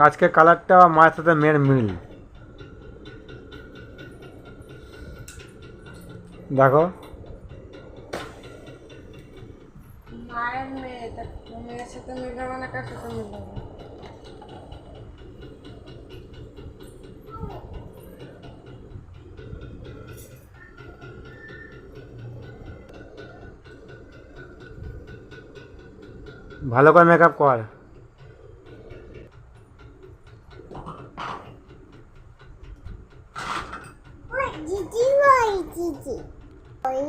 আজকে কালারটা মায়ের সাথে মেয়ের মিল। দেখো মায়ের মেয়ে, তা মেয়ের সাথে মিলাবো না, কার সাথে মিলাবো? ভালো করে মেকআপ কর। জিজি ভাই জিজি ওই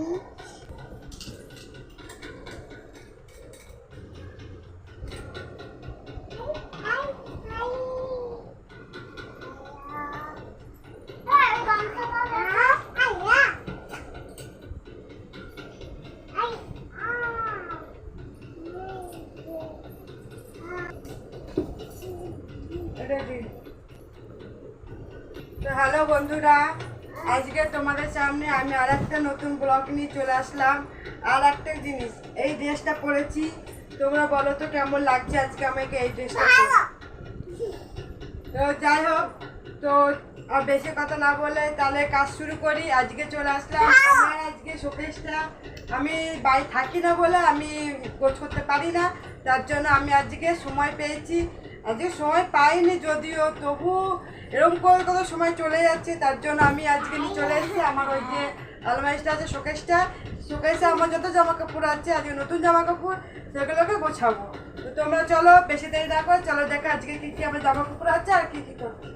তো হ্যালো বন্ধুরা, আজকে তোমাদের সামনে আমি আর একটা নতুন ব্লগ নিয়ে চলে আসলাম। আর একটা জিনিস, এই ড্রেসটা পরেছি, তোমরা বলো তো কেমন লাগছে আজকে আমাকে এই ড্রেসটা পরে। তো যাই হোক, তো আর বেশি কথা না বলে তাহলে কাজ শুরু করি। আজকে চলে আসলাম আমার আজকে শোকেসটা, আমি বাড়ি থাকি না বলে আমি কোচ করতে পারি না, তার জন্য আমি আজকে সময় পেয়েছি। আজকে সময় পাইনি যদিও, তবু এরকম করে কত সময় চলে যাচ্ছে, তার জন্য আমি আজকে নিয়ে চলে এসেছি আমার ওই যে আলমারিটা আছে, শোকেসে আমার যত জামা কাপড় আছে, আজকে নতুন জামা কাপড়, সেগুলোকে গোছাবো। তো তোমরা চলো, বেশি দেরি না করে চলো দেখো আজকে কী কী আমার জামা কাপড় আছে আর কী কী করছি।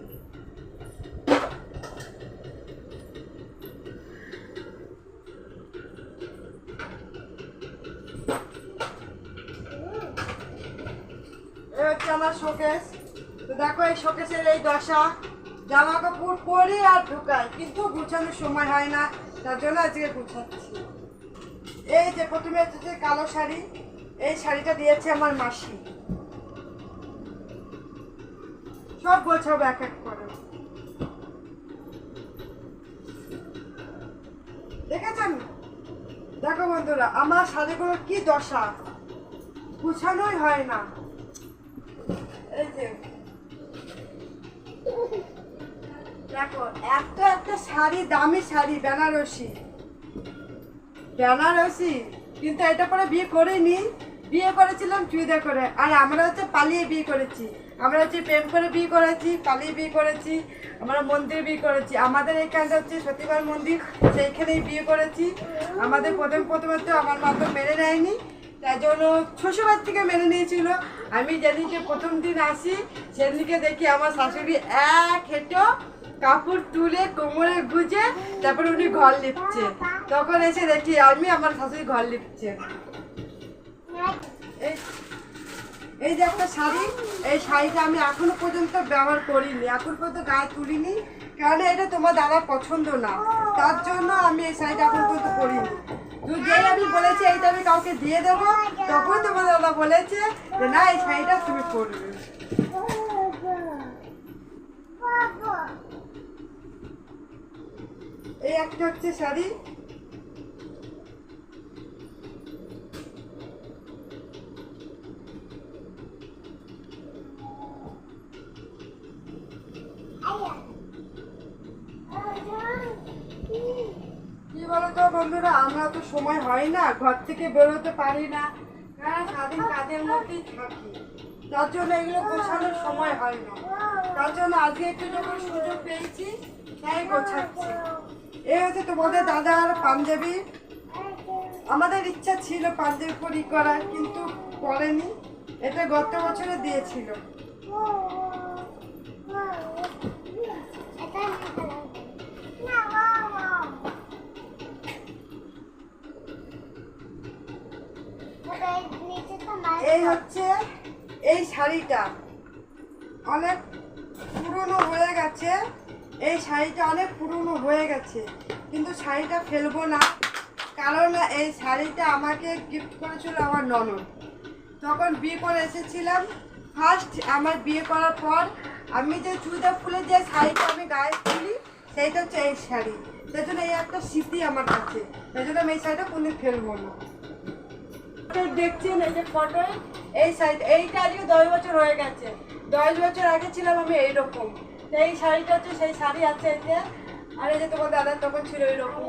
এই হচ্ছে আমার শোকেস। তো দেখো এই শোকেসের এই দশা, জামা কাপড় পরে আর ঢুকায়, কিন্তু গুছানোর সময় হয় না, তার জন্য আজকে গুছাচ্ছি। এই যে প্রথমে হচ্ছে কালো শাড়ি, এই শাড়িটা দিয়েছে আমার মাসি। সব গোছাবো এক এক করে। দেখেছেন? দেখো বন্ধুরা, আমার শাড়িগুলোর কি দশা, গুছানোই হয় না। এই যে দেখো, একটা শাড়ি, দামি শাড়ি, বেনারসি, কিন্তু এটা পরে বিয়ে করিনি, বিয়ে করেছিলাম চুড়িদার করে। আর আমরা হচ্ছে পালিয়ে বিয়ে করেছি, আমরা হচ্ছে প্রেম করে বিয়ে করেছি, পালিয়ে বিয়ে করেছি, আমরা মন্দিরে বিয়ে করেছি। আমাদের এখানটা হচ্ছে সতীবার মন্দির, সেইখানেই বিয়ে করেছি। আমাদের প্রথমে তো আমার মা তো মেনে নেয়নি, তাই জন্য শ্বশুরবাড়ি থেকে মেনে নিয়েছিল। আমি যেদিনকে প্রথম দিন আসি, সেদিনকে দেখি আমার শাশুড়ি এক হেঁটো কাপড় তুলে কোমরে গুজে তারপরে উনি ঘর লিপছে। তখন এসে দেখি আমি আমার শাশুড়ি ঘর লিপছে। এই যে একটা শাড়ি, এই শাড়িটা আমি এখনো পর্যন্ত ব্যবহার করিনি, এখন পর্যন্ত গায়ে তুলিনি, কারণ এটা তোমার দাদা পছন্দ না, তার জন্য আমি এই শাড়িটা এখন পর্যন্ত পরিনি। যেই আমি বলেছি এইটা আমি কাউকে দিয়ে দেবো, তখন তোমার দাদা বলেছে যে না, এই শাড়িটা তুমি পরবে। এই একটা হচ্ছে শাড়ি, কি বলতো বন্ধুরা, আমরা তো সময় হয় না, ঘর থেকে বেরোতে পারি না, কারণ সারাদিন কাজের মধ্যেই থাকি, তার জন্য এগুলো গোছানোর সময় হয় না। তার জন্য আজকে একটু যখন সুযোগ পেয়েছি তাই গোছাচ্ছি। এই হচ্ছে তোমাদের দাদার পাঞ্জাবি, আমাদের ইচ্ছা ছিল পাঞ্জাবি পরি করার, কিন্তু করেনি, এটা গত বছরে দিয়েছিল। এই হচ্ছে এই শাড়িটা অনেক পুরনো হয়ে গেছে, এই শাড়িটা অনেক পুরনো হয়ে গেছে, কিন্তু শাড়িটা ফেলবো না, কারণ এই শাড়িটা আমাকে গিফট করেছিল আমার ননদ। তখন বিয়ে করে এসেছিলাম, ফার্স্ট আমার বিয়ে করার পর আমি যে চুড়িদার ফুলে যে শাড়িটা আমি গায়ে তুলি, সেইটা হচ্ছে এই শাড়ি, সেই জন্য এই একটা স্মৃতি আমার কাছে, সেই জন্য আমি এই শাড়িটা কোনদিন ফেলবো না। দেখছেন এই যে ফটোয় এই শাড়িটা, এইটা আজকে 10 বছর হয়ে গেছে, 10 বছর আগে ছিলাম আমি এইরকম। এই শাড়িটা হচ্ছে সেই শাড়ি আছে এই যে, আর এই যে তোমার দাদা তখন ছিল এইরকম।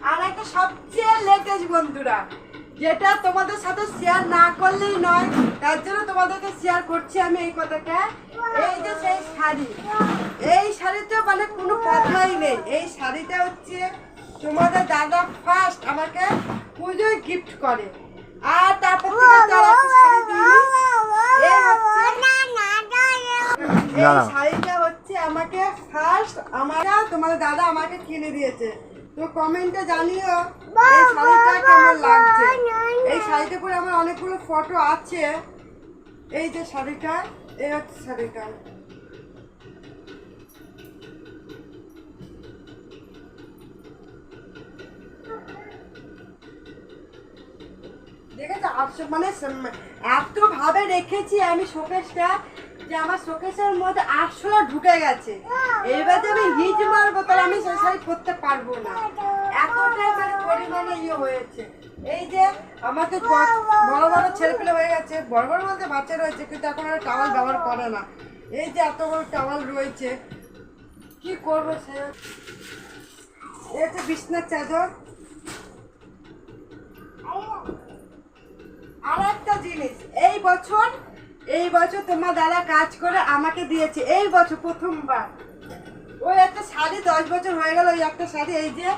আর একটা সবচেয়ে লেটেস্ট বন্ধুরা, যেটা তোমাদের সাথে শেয়ার না করলেই নয়, তার জন্য তোমাদেরকে শেয়ার করছি আমি এই কথাটা। এই যে সেই শাড়ি, এই শাড়িতে মানে কোনো কথাই নেই। এই শাড়িটা হচ্ছে তোমাদের দাদা ফার্স্ট আমাকে পুজোয় গিফট করে, আর তারপর থেকে তার একটা শাড়ি দিই। এই হচ্ছে এই শাড়িটা হচ্ছে আমাকে ফার্স্ট তোমাদের দাদা আমাকে কিনে দিয়েছে। তো কমেন্টে জানিও এই শাড়িটা কেমন লাগছে। এই শাড়িটা পরে আমার অনেকগুলো ফটো আছে। এই যে শাড়িটা, এই হচ্ছে শাড়িটা। দেখেছো মানে এত ভাবে রেখেছি আমি শোকেসটা, যে আমার শোকেসের মধ্যে আরশোলা ঢুকে গেছে। এবার যে আমি হিট মারবো তাহলে আমি সেই শাড়ি পরতে পারবো না, এতটাই মানে পরিমাণে হয়েছে। এই যে আমার তো বড় বড় ছেলেপেলে হয়ে গেছে, বড় বড় বলতে বাচ্চা রয়েছে, কিন্তু এখন আর টাওয়াল ব্যবহার করে না। এই যে এত বড় টাওয়াল রয়েছে, কি করবো সে। এই হচ্ছে বিছনার চাদর। আর একটা জিনিস, এই বছর তোমার দাদা কাজ করে আমাকে দিয়েছে, এই বছর প্রথমবার। ওই একটা শাড়ি 10 বছর হয়ে গেল, ওই একটা শাড়ি, এই যে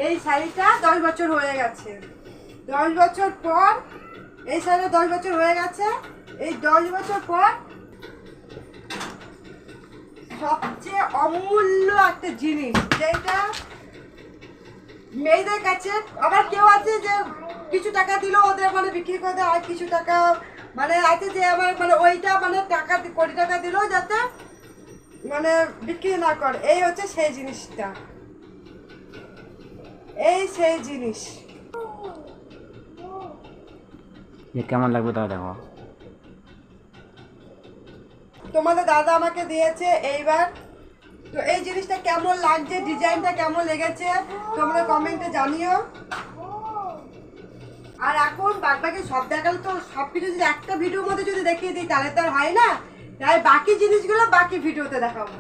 এই শাড়িটা 10 বছর হয়ে গেছে। 10 বছর পর এই শাড়িটা 10 বছর হয়ে গেছে। এই 10 বছর পর সবচেয়ে অমূল্য একটা জিনিস, যেটা মেয়েদের কাছে, আবার কেউ আছে যে কিছু টাকা দিল ওদের মানে বিক্রি করে দেয়, আর কিছু টাকা মানে আছে যে আমার মানে ওইটা মানে টাকা কোটি টাকা দিল যাতে মানে বিক্রি না করে। এই হচ্ছে সেই জিনিসটা, এই সেই জিনিস। কেমন লাগবে তাও দেখো। তোমাদের দাদা আমাকে দিয়েছে এইবার। তো এই জিনিসটা কেমন লাগছে, ডিজাইনটা কেমন লেগেছে তোমরা কমেন্টে জানিও। আর এখন বাকি সব দেখালে তো সবকিছু যদি একটা ভিডিওর মধ্যে যদি দেখিয়ে দিই তাহলে তো আর হয় না, তাই বাকি জিনিসগুলো বাকি ভিডিওতে দেখাবো।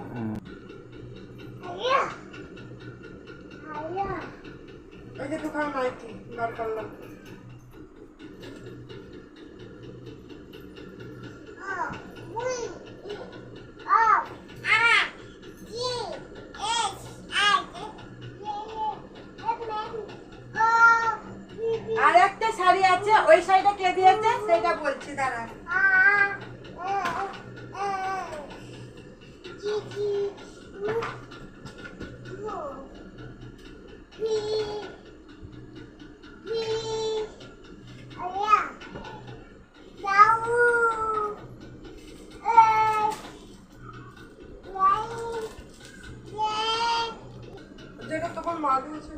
ওই যে দুখানা নাইটি বার করলাম। আর একটা শাড়ি আছে, ওই শাড়িটা কে দিয়েছে সেটা বলছি, দাঁড়া। যেটা তখন মা দিয়েছে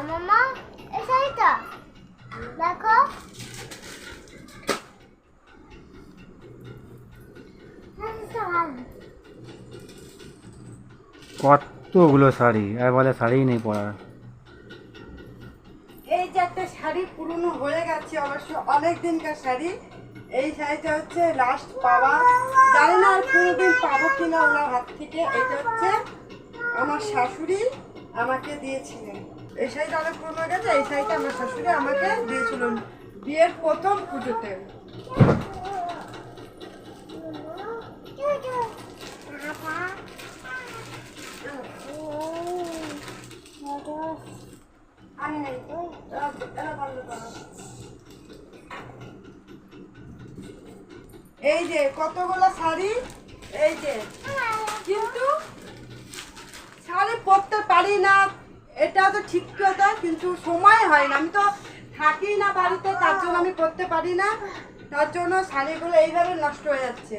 মামা, এই শাড়িটা দেখো। কতগুলো শাড়ি, আর বলে শাড়ি নেই পরার। এই যে একটা শাড়ি পুরনো হয়ে গেছে, অবশ্য অনেক দিনকার শাড়ি। এই শাড়িটা হচ্ছে লাস্ট পাওয়া, জানি না আর কোনোদিন পাবো কিনা ওনার হাত থেকে। এটা হচ্ছে আমার শাশুড়ি আমাকে দিয়েছিলেন। এই শাড়িটা অনেক পুরনো হয়ে গেছে, এই শাড়িটা আমার শাশুড়ি আমাকে দিয়েছিলেন বিয়ের প্রথম পুজোতে। এই যে কতগুলো শাড়ি, এই যে, কিন্তু শাড়ি পরতে পারি না, এটা তো ঠিক কথা, কিন্তু সময় হয় না। আমি তো থাকি না বাড়িতে, তার জন্য আমি পরতে পারি না, তার জন্য শাড়িগুলো এইভাবে নষ্ট হয়ে যাচ্ছে।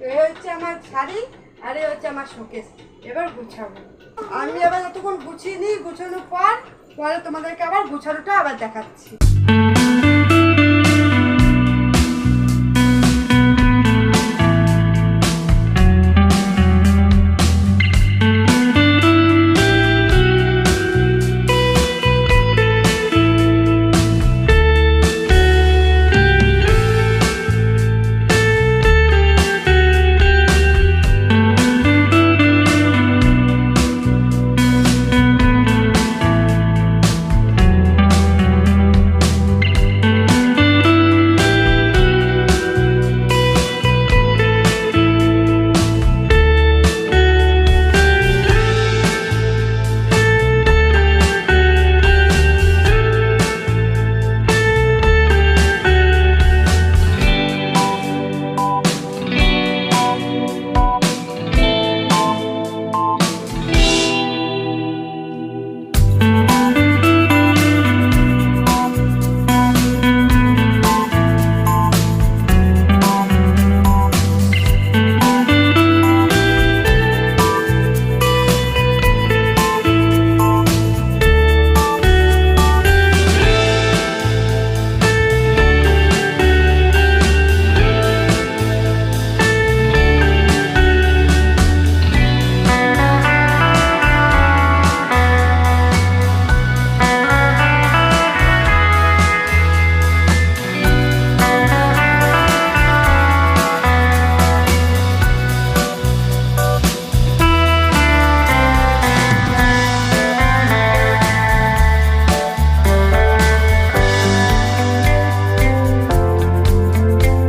এই হচ্ছে আমার শাড়ি, আর এই হচ্ছে আমার শোকেস। এবার গুছাবো আমি, আবার যতক্ষণ গুছিয়ে নিই, গুছানোর পরে তোমাদেরকে আবার গুছানোটা আবার দেখাচ্ছি।